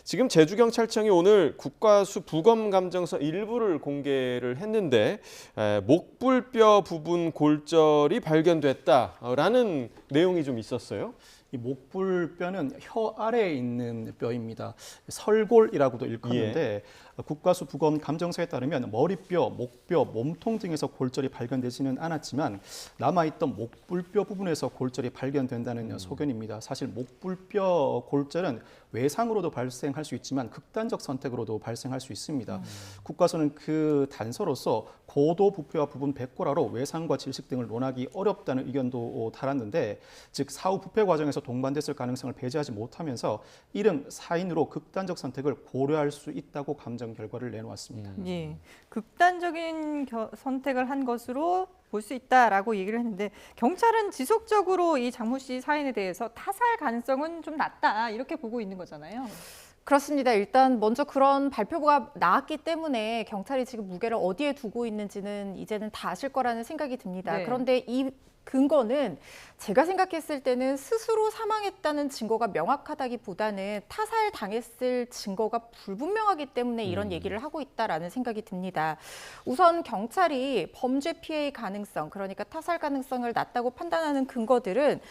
지금 제주경찰청이 오늘 국과수 부검감정서 일부를 공개를 했는데 목불뼈 부분 골절이 발견됐다라는 내용이 좀 있었어요. 이 목불뼈는 혀 아래에 있는 뼈입니다. 설골이라고도 일컫는데 국과수 부검 감정서에 따르면 머리뼈, 목뼈, 몸통 등에서 골절이 발견되지는 않았지만 남아있던 목불뼈 부분에서 골절이 발견된다는 소견입니다. 사실 목불뼈 골절은 외상으로도 발생할 수 있지만 극단적 선택으로도 발생할 수 있습니다. 국과수는 그 단서로서 고도 부패와 부분 백골화로 외상과 질식 등을 논하기 어렵다는 의견도 달았는데, 즉 사후 부패 과정에서 동반됐을 가능성을 배제하지 못하면서 이른 사인으로 극단적 선택을 고려할 수 있다고 감정 결과를 내놓았습니다. 예, 극단적인 선택을 한 것으로 볼 수 있다라고 얘기를 했는데, 경찰은 지속적으로 이 장모 씨 사인에 대해서 타살 가능성은 좀 낮다 이렇게 보고 있는 거잖아요. 그렇습니다. 일단 먼저 그런 발표가 나왔기 때문에 경찰이 지금 무게를 어디에 두고 있는지는 이제는 다 아실 거라는 생각이 듭니다. 네. 그런데 이 근거는 제가 생각했을 때는 스스로 사망했다는 증거가 명확하다기보다는 타살 당했을 증거가 불분명하기 때문에 이런 얘기를 하고 있다라는 생각이 듭니다. 우선 경찰이 범죄 피해의 가능성, 그러니까 타살 가능성을 낮다고 판단하는 근거들은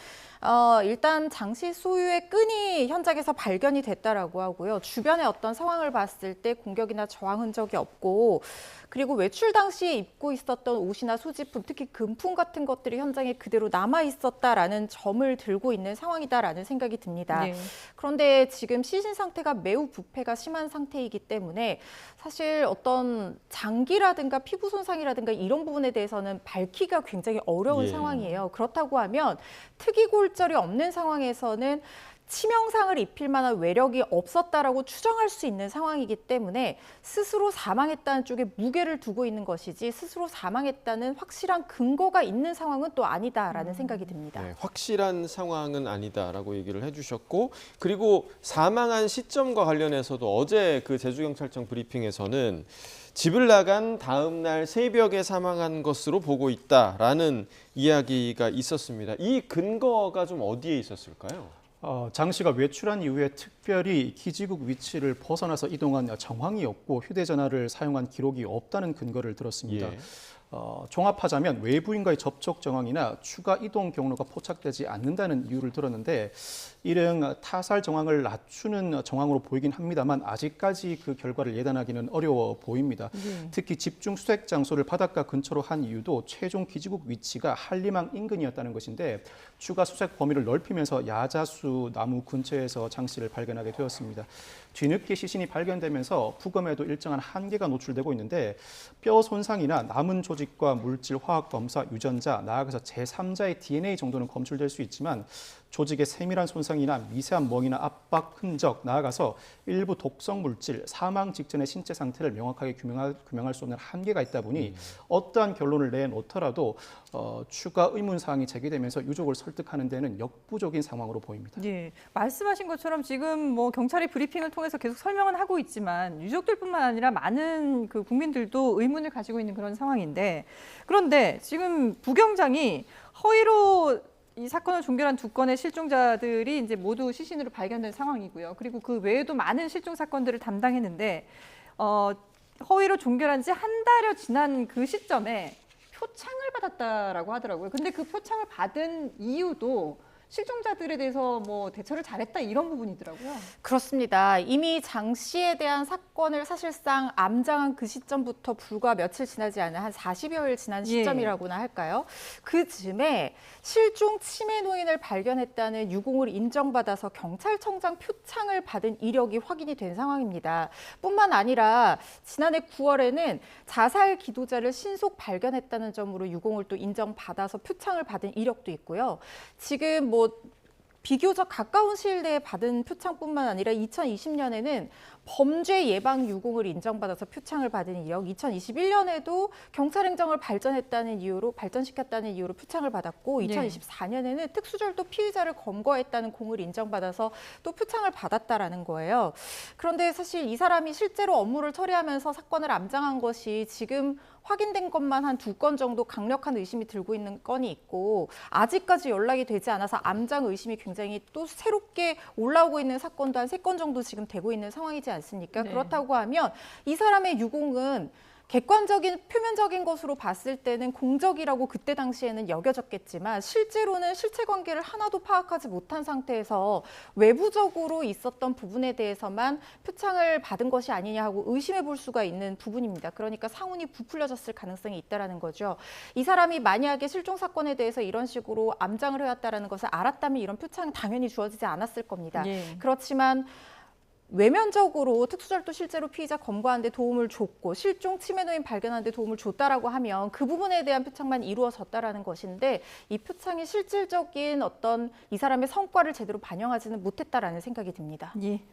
일단 장 씨 소유의 끈이 현장에서 발견이 됐다라고 하고요. 주변의 어떤 상황을 봤을 때 공격이나 저항 흔적이 없고, 그리고 외출 당시에 입고 있었던 옷이나 소지품, 특히 금품 같은 것들이 현장에 그대로 남아 있었다라는 점을 들고 있는 상황이다라는 생각이 듭니다. 네. 그런데 지금 시신 상태가 매우 부패가 심한 상태이기 때문에 사실 어떤 장기라든가 피부 손상이라든가 이런 부분에 대해서는 밝히기가 굉장히 어려운 상황이에요. 그렇다고 하면 특이 골절이 없는 상황에서는 치명상을 입힐 만한 외력이 없었다라고 추정할 수 있는 상황이기 때문에 스스로 사망했다는 쪽에 무게를 두고 있는 것이지, 스스로 사망했다는 확실한 근거가 있는 상황은 또 아니다라는 생각이 듭니다. 네, 확실한 상황은 아니다라고 얘기를 해주셨고, 그리고 사망한 시점과 관련해서도 어제 그 제주경찰청 브리핑에서는 집을 나간 다음 날 새벽에 사망한 것으로 보고 있다라는 이야기가 있었습니다. 이 근거가 좀 어디에 있었을까요? 장 씨가 외출한 이후에 특별히 기지국 위치를 벗어나서 이동한 정황이 없고 휴대전화를 사용한 기록이 없다는 근거를 들었습니다. 종합하자면 외부인과의 접촉 정황이나 추가 이동 경로가 포착되지 않는다는 이유를 들었는데, 이른 타살 정황을 낮추는 정황으로 보이긴 합니다만 아직까지 그 결과를 예단하기는 어려워 보입니다. 특히 집중 수색 장소를 바닷가 근처로 한 이유도 최종 기지국 위치가 한림항 인근이었다는 것인데, 추가 수색 범위를 넓히면서 야자수 나무 근처에서 장 씨를 발견하게 되었습니다. 뒤늦게 시신이 발견되면서 부검에도 일정한 한계가 노출되고 있는데, 뼈 손상이나 남은 조직과 물질 화학 검사, 유전자, 나아가서 제3자의 DNA 정도는 검출될 수 있지만 조직의 세밀한 손상이나 미세한 멍이나 압박 흔적, 나아가서 일부 독성 물질, 사망 직전의 신체 상태를 명확하게 규명할 수 없는 한계가 있다 보니 어떠한 결론을 내놓더라도 추가 의문사항이 제기되면서 유족을 설득하는 데는 역부족인 상황으로 보입니다. 예, 말씀하신 것처럼 지금 뭐 경찰이 브리핑을 통해서 계속 설명은 하고 있지만 유족들뿐만 아니라 많은 그 국민들도 의문을 가지고 있는 그런 상황인데, 그런데 지금 부경장이 허위로 이 사건을 종결한 두 건의 실종자들이 이제 모두 시신으로 발견된 상황이고요. 그리고 그 외에도 많은 실종 사건들을 담당했는데, 허위로 종결한 지 한 달여 지난 그 시점에 표창을 받았다라고 하더라고요. 근데 그 표창을 받은 이유도 실종자들에 대해서 뭐 대처를 잘했다 이런 부분이더라고요. 그렇습니다. 이미 장 씨에 대한 사건을 사실상 암장한 그 시점부터 불과 며칠 지나지 않은 한 40여일 지난 시점이라고나 할까요? 그 즈음에 실종 치매 노인을 발견했다는 유공을 인정받아서 경찰청장 표창을 받은 이력이 확인이 된 상황입니다. 뿐만 아니라 지난해 9월에는 자살 기도자를 신속 발견했다는 점으로 유공을 또 인정받아서 표창을 받은 이력도 있고요. 지금 뭐 비교적 가까운 시일 내에 받은 표창뿐만 아니라 2020년에는 범죄 예방 유공을 인정받아서 표창을 받은 이력, 2021년에도 경찰행정을 발전시켰다는 이유로 표창을 받았고, 2024년에는 특수절도 피의자를 검거했다는 공을 인정받아서 또 표창을 받았다라는 거예요. 그런데 사실 이 사람이 실제로 업무를 처리하면서 사건을 암장한 것이 지금 확인된 것만 한 2건 정도 강력한 의심이 들고 있는 건이 있고 아직까지 연락이 되지 않아서 암장 의심이 굉장히 또 새롭게 올라오고 있는 사건도 한 3건 정도 지금 되고 있는 상황이지 않습니까? 네. 그렇다고 하면 이 사람의 유공은 객관적인 표면적인 것으로 봤을 때는 공적이라고 그때 당시에는 여겨졌겠지만 실제로는 실체 관계를 하나도 파악하지 못한 상태에서 외부적으로 있었던 부분에 대해서만 표창을 받은 것이 아니냐 하고 의심해 볼 수가 있는 부분입니다. 그러니까 상훈이 부풀려졌을 가능성이 있다라는 거죠. 이 사람이 만약에 실종 사건에 대해서 이런 식으로 암장을 해왔다라는 것을 알았다면 이런 표창은 당연히 주어지지 않았을 겁니다. 예. 그렇지만 외면적으로 특수절도 실제로 피의자 검거하는 데 도움을 줬고 실종 치매노인 발견하는 데 도움을 줬다라고 하면 그 부분에 대한 표창만 이루어졌다라는 것인데 이 표창이 실질적인 어떤 이 사람의 성과를 제대로 반영하지는 못했다라는 생각이 듭니다. 예,